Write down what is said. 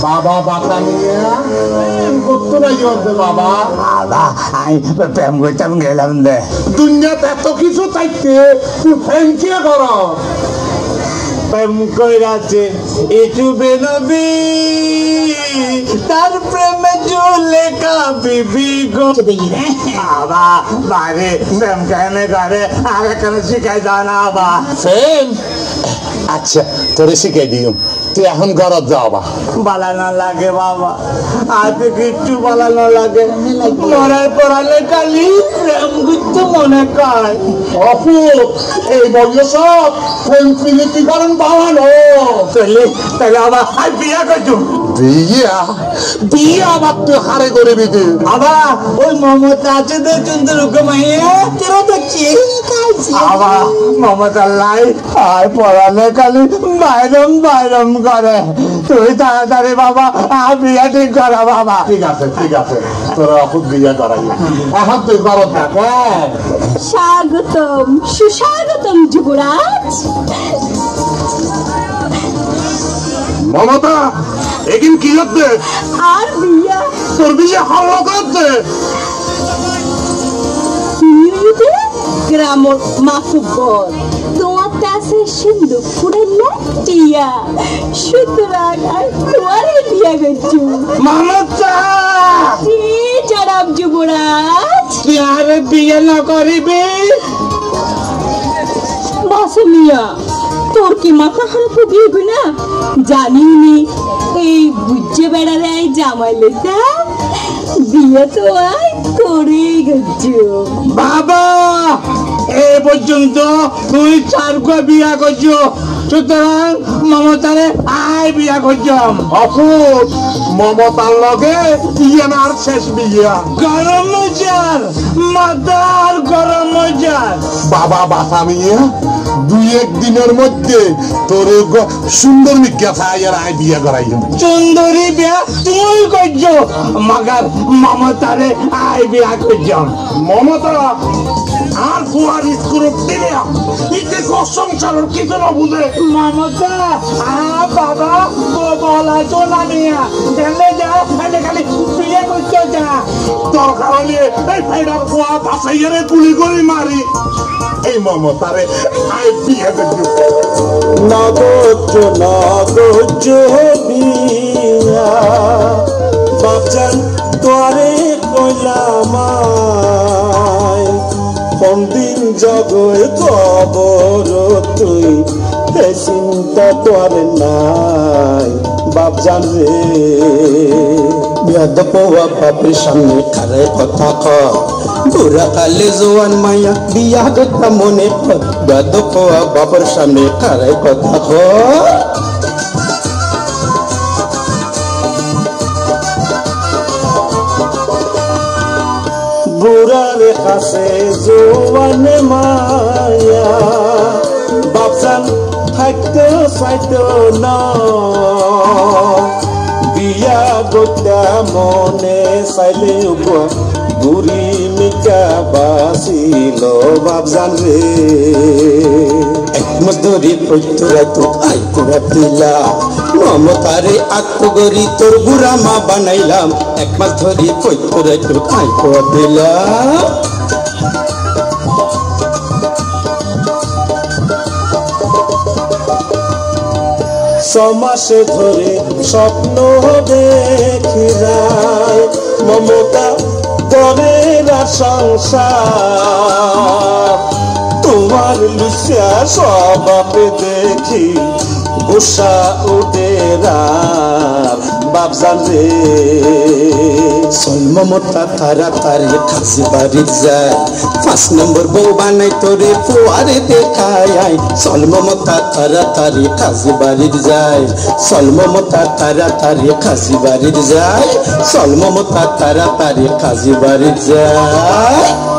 বাবা বাতা নিয়ে করতো না ইয়তে বাবা বাবা আমি প্রেম করতাম গেলাম দে দুনিয়াতে এত কিছু থাকতে তুই প্রেম কে কর প্রেম কইরাছে ইউটিউবে নবী তার প্রেমে জুলেখা বিবি গো বাবা বাইরে প্রেম কেন করে আগে কেন শিখাই দাও না বাবা প্রেম আচ্ছা তোরে শিখাই দিও তুই এখন ঘরত যাওয়া বালানো লাগে বাবা আর কিচ্ছু বালানো লাগে মরার পড়ালে কালি প্রেম করতে মনে কয় অপু এই বললো সব প্রেম প্রীতি করেন বাবানো তাহলে আবার বিয়া করছো বিয়া বিয়া আবার তুই হারে করে দিতে আবার ওই মমতা আছে তো চন্দ্র মাইয়া তেরো দেখছি আবার মমতা লাই আর পড়ালে খালি বাইরম বাইরম করে তুই তাড়াতাড়ি বাবা বিয়া ঠিক করা বাবা ঠিক আছে তোরা অপু বিয়া করাই এখন তুই ঘরত থাক স্বাগতম সুস্বাগতম যুবরাজ মমতা একিন কি হচ্ছে আর বিয়া তোর বিয়ে হল্লা করছে নিউতে গ্রামর মাফুবর তোমার কাছে সিন্ধু ফুড়েলে টিয়া সুতরাং আর তোমারে বিয়া করছো মমতা জি জনাব যুবরাজ তুই আর বিয়ে না করিবি বাসে মিয়া তোর কি মাথা খারাপ হয়ে গেল না জানিনি এই বুঝে বেড়ালে জামাই লেতা বিয়ে তো আয় করে গেছো বাবা এ পর্যন্ত তুই চারটা বিয়া করছো সুতরাং মমতারে আয় বিয়া করছাম অপুত মমতার লগে ইয়ানার শেষ বিয়া গরম মজার মাদার গরম মজার বাবা বাসা মিয়া দুই এক দিনের মধ্যে তোর সুন্দর মিজ্ঞা ছায়ার আয় বিয়া করাই সুন্দরী বিয়া তুই করছো মগার মমতারে আয় বিয়া করছাম মমতা আর কুয়ার স্কুল দিলে ইতে সংসারের কিছু না বুঝে মমতা বাবা বলা তো না নিয়া জানলে যা খালি বিয়ে করছো যা দরকার হলে এই ফাইডার কুয়া বাসাইয়ারে গুলি করে মারি এই মমতারে আয় বিয়া করছি নগজ বিয়া বাপজান তোরে কইলাম কোনদিন জগই কবর তুই এ চিন্তা তোর নাই বাপজান রে বিয়াদ পোয়া বাপের সামনে খারে কথা কয় বুড়া কালে জোয়ান মায়া বিয়া কথা মনে কর বিয়াদ পোয়া বাপের সামনে খারে কথা কয় বুড়ার কাছে জোয়ান মায়া বাপজান থাকতে চাইতো না বিয়া গোটা মনে চাইলে বুড়ি মিকা বাসিল বাপজান রে একমাস ধরে তোরা তো আইতে ভাবছিলা মমতারে আত্মগরি তোর বুড়া মা বানাইলাম একমাস ধরে তোরা তো আইতে ভাবছিলাম ছমাসে ধরে স্বপ্ন দেখি নাই মমতা ঘরের সংসার তোমার লুচা স্বভাবে দেখি গুসা উঠে বাপজান রে চল মমতা তাড়াতাড়ি খাসি বাড়ি যায় 5 নম্বর বউ বানাই তোরে ফুয়ারে দেখায় চল মমতা তাড়াতাড়ি খাসি বাড়ি যায় চল মমতা তাড়াতাড়ি খাসি বাড়ি যায় চল মমতা তাড়াতাড়ি খাসি বাড়ি যায়